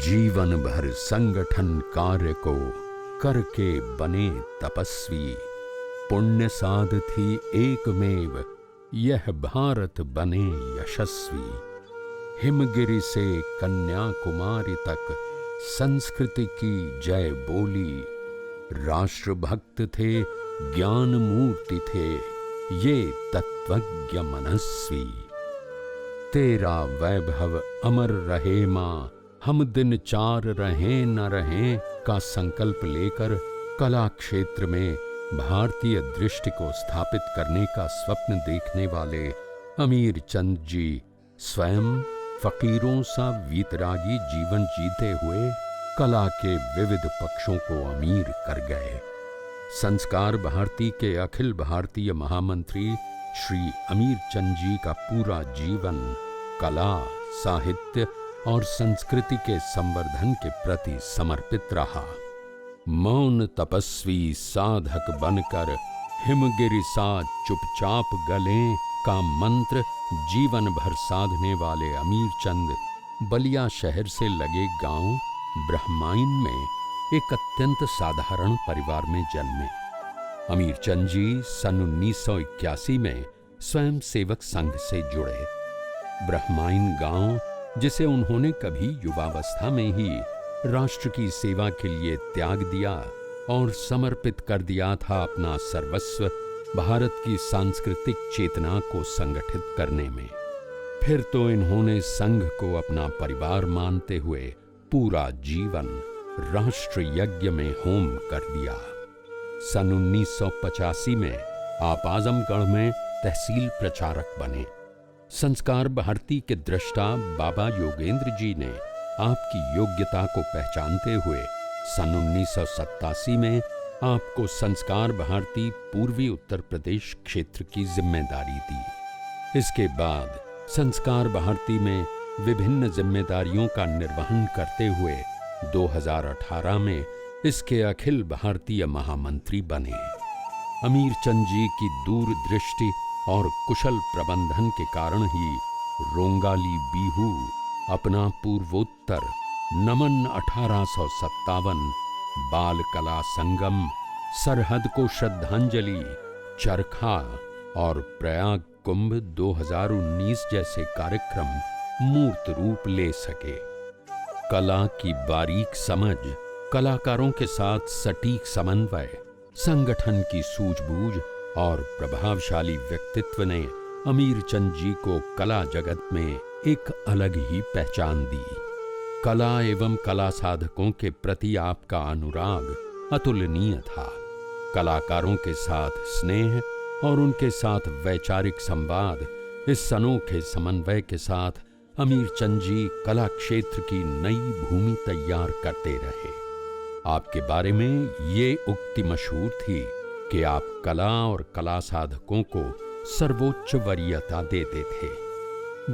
जीवन भर संगठन कार्य को करके बने तपस्वी। पुण्य साधथी एकमेव यह भारत बने यशस्वी। हिमगिरि से कन्याकुमारी तक संस्कृति की जय बोली। राष्ट्रभक्त थे, ज्ञान मूर्ति थे, ये तत्वज्ञ मनस्वी। तेरा वैभव अमर रहे मां, हम दिन चार रहें न रहें का संकल्प लेकर कला क्षेत्र में भारतीय दृष्टि को स्थापित करने का स्वप्न देखने वाले अमीर चंद जी स्वयं फकीरों सा वीतरागी जीवन जीते हुए कला के विविध पक्षों को अमीर कर गए। संस्कार भारती के अखिल भारतीय महामंत्री श्री अमीर चंद जी का पूरा जीवन कला, साहित्य और संस्कृति के संवर्धन के प्रति समर्पित रहा। मौन तपस्वी साधक बनकर हिमगिरि सा चुपचाप गलें का मंत्र जीवन भर साधने वाले अमीर चंद बलिया शहर से लगे गांव ब्रह्माइन में एक अत्यंत साधारण परिवार में जन्मे। अमीर चंद जी सन 1981 में स्वयं सेवक संघ से जुड़े। ब्रह्माइन गांव, जिसे उन्होंने कभी युवावस्था में ही राष्ट्र की सेवा के लिए त्याग दिया और समर्पित कर दिया था अपना सर्वस्व भारत की सांस्कृतिक चेतना को संगठित करने में, फिर तो इन्होंने संघ को अपना परिवार मानते हुए पूरा जीवन राष्ट्र यज्ञ में होम कर दिया। सन 1985 में आप आजमगढ़ में तहसील प्रचारक बने। संस्कार भारती के दृष्टा बाबा योगेंद्र जी ने आपकी योग्यता को पहचानते हुए सन 1987 में आपको संस्कार भारती पूर्वी उत्तर प्रदेश क्षेत्र की जिम्मेदारी दी। इसके बाद संस्कार भारती में विभिन्न जिम्मेदारियों का निर्वहन करते हुए 2018 में इसके अखिल भारतीय महामंत्री बने। अमीर चंद जी की दूरदृष्टि और कुशल प्रबंधन के कारण ही रोंगाली बीहू, अपना पूर्वोत्तर, नमन 1857, बाल कला संगम, सरहद को श्रद्धांजलि, चरखा और प्रयाग कुंभ 2019 जैसे कार्यक्रम मूर्त रूप ले सके। कला की बारीक समझ, कलाकारों के साथ सटीक समन्वय, संगठन की सूझबूझ और प्रभावशाली व्यक्तित्व ने अमीर चंद जी को कला जगत में एक अलग ही पहचान दी। कला एवं कला साधकों के प्रति आपका अनुराग अतुलनीय था। कलाकारों के साथ स्नेह और उनके साथ वैचारिक संवाद, इस अनोखे समन्वय के साथ अमीर चंद जी कला क्षेत्र की नई भूमि तैयार करते रहे। आपके बारे में ये उक्ति मशहूर थी कि आप कला और कला साधकों को सर्वोच्च वरीयता देते थे।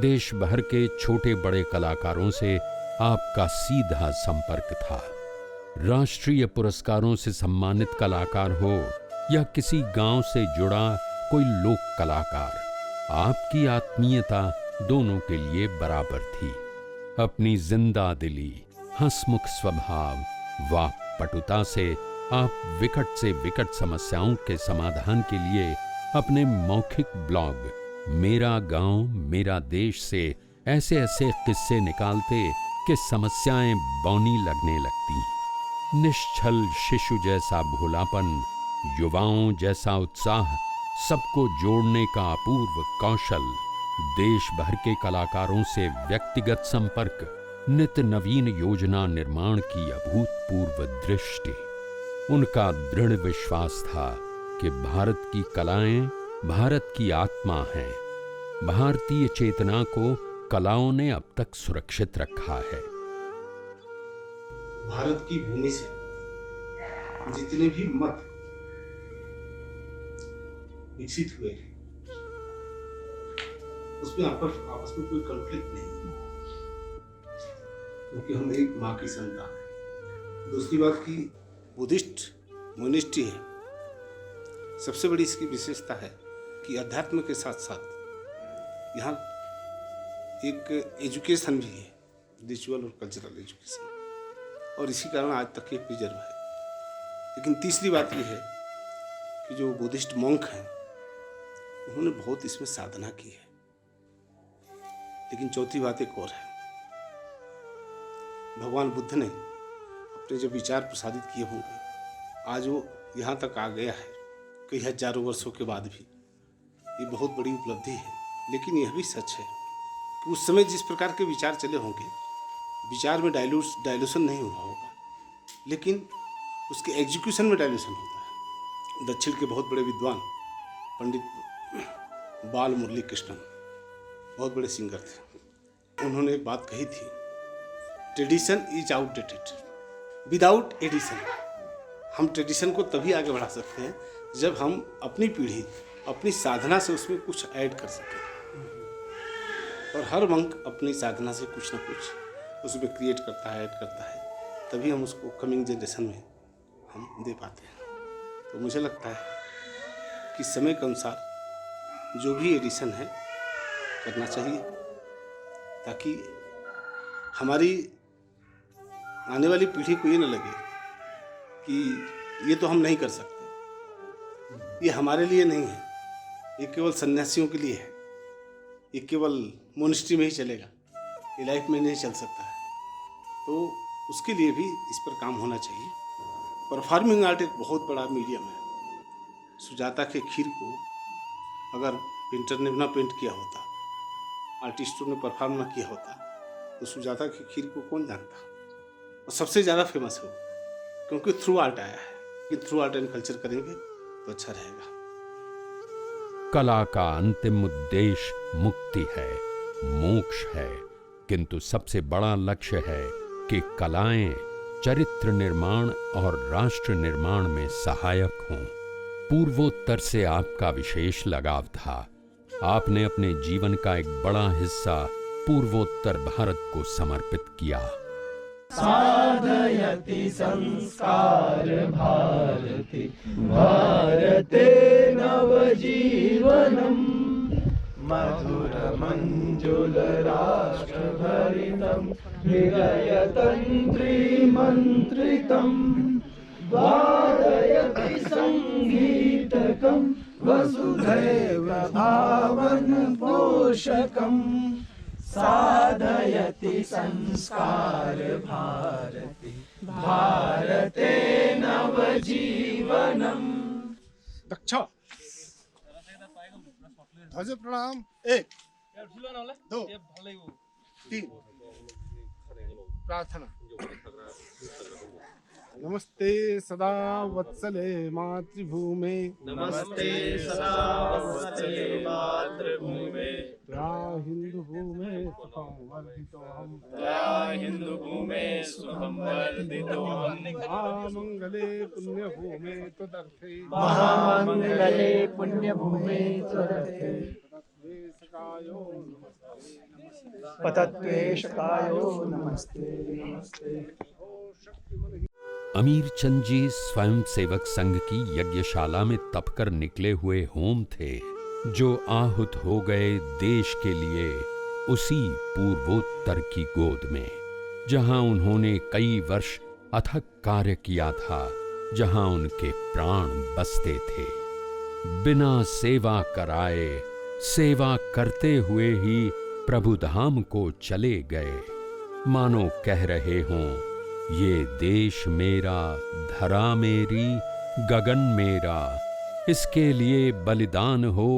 देश भर के छोटे बड़े कलाकारों से आपका सीधा संपर्क था। राष्ट्रीय पुरस्कारों से सम्मानित कलाकार हो या किसी गांव से जुड़ा कोई लोक कलाकार, आपकी आत्मीयता दोनों के लिए बराबर थी। अपनी जिंदा दिली, हंसमुख स्वभाव व पटुता से आप विकट से विकट समस्याओं के समाधान के लिए अपने मौखिक ब्लॉग मेरा गांव मेरा देश से ऐसे ऐसे किस्से निकालते कि समस्याएं बौनी लगने लगती। निश्चल शिशु जैसा भोलापन, युवाओं जैसा उत्साह, सबको जोड़ने का अपूर्व कौशल, देश भर के कलाकारों से व्यक्तिगत संपर्क, नित नवीन योजना निर्माण की अभूतपूर्व दृष्टि। उनका दृढ़ विश्वास था कि भारत की कलाएं भारत की आत्मा हैं। भारतीय चेतना को कलाओं ने अब तक सुरक्षित रखा है। भारत की भूमि से जितने भी मत विकसित हुए उसमें आपस में कोई कॉन्फ्लिक्ट नहीं है, क्योंकि हम एक माँ की संतान है। दूसरी बात की बुद्धिस्ट मोनिस्ट्री है, सबसे बड़ी इसकी विशेषता है कि अध्यात्म के साथ साथ यहाँ एक एजुकेशन भी है, रिचुअल और कल्चरल एजुकेशन। और इसी कारण आज तक ये प्रिजर्व है। लेकिन तीसरी बात ये है कि जो बुद्धिस्ट मॉन्क हैं उन्होंने बहुत इसमें साधना की है। लेकिन चौथी बात एक और है, भगवान बुद्ध ने अपने जो विचार प्रसारित किए होंगे, आज वो यहाँ तक आ गया है कई हजारों वर्षों के बाद भी, ये बहुत बड़ी उपलब्धि है। लेकिन यह भी सच है कि उस समय जिस प्रकार के विचार चले होंगे, विचार में डाइल्यूशन नहीं हुआ होगा, लेकिन उसके एग्जीक्यूशन में डाइल्यूशन होता है। दक्षिण के बहुत बड़े विद्वान पंडित बाल मुरली कृष्णन बहुत बड़े सिंगर थे, उन्होंने एक बात कही थी, tradition is outdated without addition. हम ट्रेडिशन को तभी आगे बढ़ा सकते हैं जब हम अपनी पीढ़ी अपनी साधना से उसमें कुछ ऐड कर सकें, और हर मंक अपनी साधना से कुछ ना कुछ उसमें क्रिएट करता है, ऐड करता है, तभी हम उसको कमिंग जनरेशन में हम दे पाते हैं। तो मुझे लगता है कि समय के अनुसार जो भी एडिशन है करना चाहिए, ताकि हमारी आने वाली पीढ़ी को ये न लगे कि ये तो हम नहीं कर सकते, ये हमारे लिए नहीं है, ये केवल सन्यासियों के लिए है, ये केवल मोनेस्ट्री में ही चलेगा, ये लाइफ में नहीं चल सकता है। तो उसके लिए भी इस पर काम होना चाहिए। परफॉर्मिंग आर्ट एक बहुत बड़ा मीडियम है। सुजाता के खीर को अगर पेंटर ने ना पेंट किया होता, आर्टिस्टों ने परफॉर्म ना किया होता, तो सुजाता की खीर को कौन जानता। और सबसे ज़्यादा फेमस है क्योंकि थ्रू आर्ट आया है, कि थ्रू आर्ट एंड कल्चर करेंगे तो अच्छा रहेगा। कला का अंतिम उद्देश्य मुक्ति है, मोक्ष है, किंतु सबसे बड़ा लक्ष्य है कि कलाएं चरित्र निर्माण और राष्ट्र निर्माण में सहायक हों। पूर्वोत्तर से आपका विशेष लगाव था। आपने अपने जीवन का एक बड़ा हिस्सा पूर्वोत्तर भारत को समर्पित किया। साधयति संस्कार भारती भारते नवजीवनम् मधुर मंजुल राष्ट्र भरितम् हृदय तंत्री मंत्रितम् वादयति संगीतकम् वसुधैव भावन पोषकम् साधयति संस्कार भारती भारते नवजीवनम्। दक्षा ध्वज प्रणाम, 1 2 3 प्रार्थना। नमस्ते सदा वत्सले मातृभूमे, नमस्ते सदा वत्सले मातृभूमे, या हिंदू भूमे सुखं वर्धितोऽहम्, या हिंदू भूमे सुखं वर्धितोऽहम्, महामंगले पुण्यभूमे त्वदर्थे, महामंगले पुण्यभूमे त्वदर्थे, पतत्वेशकायो नमस्ते नमस्ते। अमीरचंद जी स्वयं सेवक संघ की यज्ञशाला में तपकर निकले हुए होम थे, जो आहुत हो गए देश के लिए उसी पूर्वोत्तर की गोद में, जहां उन्होंने कई वर्ष अथक कार्य किया था, जहां उनके प्राण बसते थे। बिना सेवा कराए, सेवा करते हुए ही प्रभुधाम को चले गए, मानो कह रहे हों, ये देश मेरा, धरा मेरी, गगन मेरा, इसके लिए बलिदान हो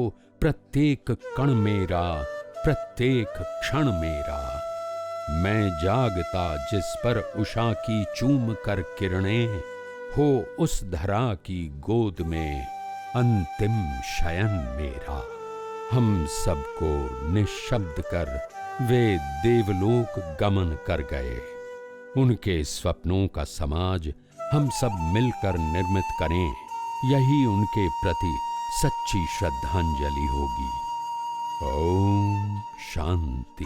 प्रत्येक कण मेरा, प्रत्येक क्षण मेरा। मैं जागता जिस पर उषा की चूम कर किरणें, हो उस धरा की गोद में अंतिम शयन मेरा। हम सबको निःशब्द कर वे देवलोक गमन कर गए। उनके स्वप्नों का समाज हम सब मिलकर निर्मित करें, यही उनके प्रति सच्ची श्रद्धांजलि होगी। ओम शांति।